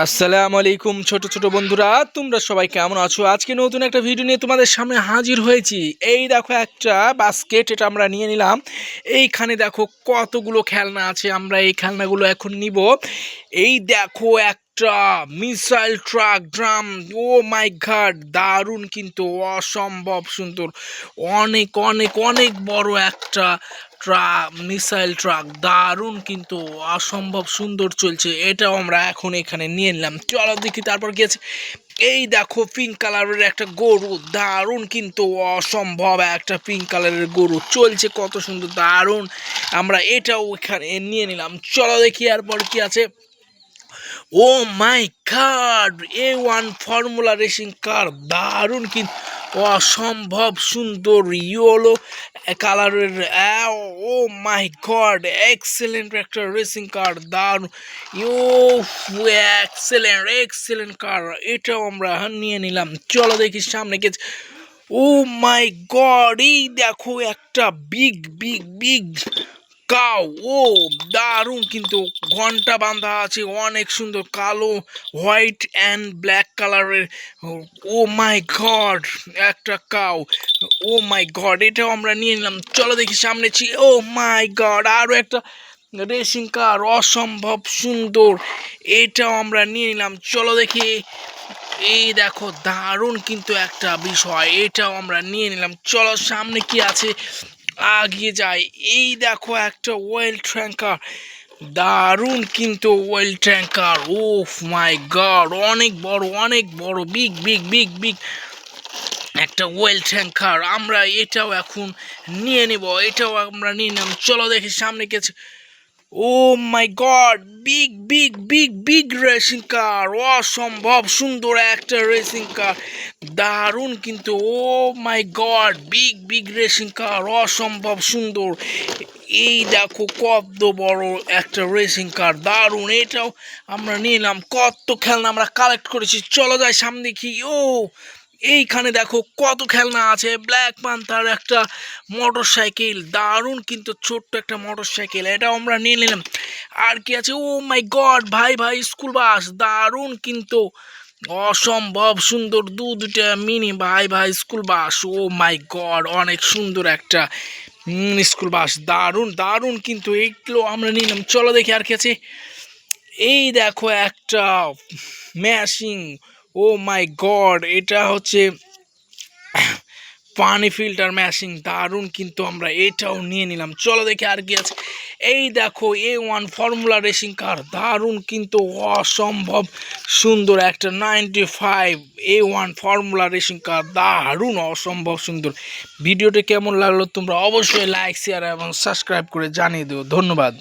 আসসালামু আলাইকুম ছোট ছোট বন্ধুরা, তোমরা সবাই কেমন আছো? আজকে নতুন একটা ভিডিও নিয়ে তোমাদের সামনে হাজির হয়েছি। এই দেখো একটা বাস্কেট, এটা আমরা নিয়ে নিলাম। এইখানে দেখো কতগুলো খেলনা আছে, আমরা এই খেলনাগুলো এখন নিব। এই দেখো একটা missile truck drum, O my god, দারুণ কিন্তু, অসম্ভব সুন্দর, অনেক অনেক অনেক বড় একটা মিসাইল ট্রাক, দারুণ কিন্তু, অসম্ভব সুন্দর চলছে। এটাও আমরা এখন এখানে নিয়ে নিলাম। চলো দেখি তারপর কি আছে। এই দেখো পিঙ্ক কালারের একটা গরু, দারুণ কিন্তু, অসম্ভব একটা পিঙ্ক কালারের গরু চলছে, কত সুন্দর, দারুণ। আমরা এটাও এখানে নিয়ে নিলাম। চলো দেখি এরপর কি আছে। Oh my god, A1 formula racing car, দারুণ কিন্তু, অসম্ভব সুন্দর, ইয়েলো কালারের। ও মাই গড, এক্সেলেন্ট একটা রেসিং কার, দারুণ, ইউ, এক্সেলেন্ট এক্সেলেন্ট কার। এটাও আমরা নিয়ে নিলাম। চলো দেখি সামনে গেছে। ও মাই গড, এই দেখো একটা বিগ বিগ বিগ কাউ, ও দারুণ কিন্তু, ঘন্টা বাঁধা আছে, অনেক সুন্দর, কালো, হোয়াইট অ্যান্ড ব্ল্যাক কালারের। ও মাই গড, একটা কাউ, ও মাই গড, এটাও আমরা নিয়ে নিলাম। চলো দেখি সামনে ও মাই গড, আরও একটা রেসিং কার, অসম্ভব সুন্দর, এটাও আমরা নিয়ে নিলাম। চলো দেখি। এই দেখো দারুণ কিন্তু একটা বিষয়, এটাও আমরা নিয়ে নিলাম। চলো সামনে কি আছে, আগিয়ে যাই। এই দেখো একটা ওয়েল ট্যাঙ্কার, দারুণ কিন্তু, well tanker, O my god, অনেক বড় অনেক বড়, বিগ বিগ বিগ বিগ একটা ওয়েল ট্যাঙ্কার। আমরা এটাও এখন নিয়ে নেব, এটাও আমরা নিয়ে নিলাম। চলো দেখি সামনে কি আছে। Oh my god, big big big big racing car, অসম্ভব সুন্দর একটা রেসিং কার, দারুণ কিন্তু, oh my god, big big racing car, অসম্ভব সুন্দর। এই দেখো কত বড় একটা রেসিং কার, দারুণ, এটাও আমরা নিলাম। কত খেলনা আমরা কালেক্ট করেছি। চলো যাই সামনে দেখি। এইখানে দেখো কত খেলনা আছে। ব্ল্যাক পান্থার একটা মোটর সাইকেল, দারুণ কিন্তু, ছোট্ট একটা মোটর সাইকেল, এটাও আমরা নিয়ে নিলাম। আর কি আছে, ও মাই গড, ভাই ভাই স্কুল বাস, দারুণ কিন্তু, অসম্ভব সুন্দর, দুটা মিনি ভাই ভাই school bus, O my god, অনেক সুন্দর একটা স্কুল বাস, দারুণ দারুণ কিন্তু, এইগুলো আমরা নিলাম। চলো দেখি আর কি আছে। এই দেখো একটা মেশিন, ও মাই গড, এটা হচ্ছে পানি ফিল্টার মেশিন, দারুণ কিন্তু, আমরা এটাও নিয়ে নিলাম। চলো দেখি আর কি আছে। এই দেখো A1 ফর্মুলা রেসিং কার, দারুণ কিন্তু, অসম্ভব সুন্দর একটা 95 A1 ফর্মুলা রেসিং কার, দারুণ, অসম্ভব সুন্দর। ভিডিওটি কেমন লাগলো তোমরা অবশ্যই লাইক শেয়ার এবং সাবস্ক্রাইব করে জানিয়ে দিও। ধন্যবাদ।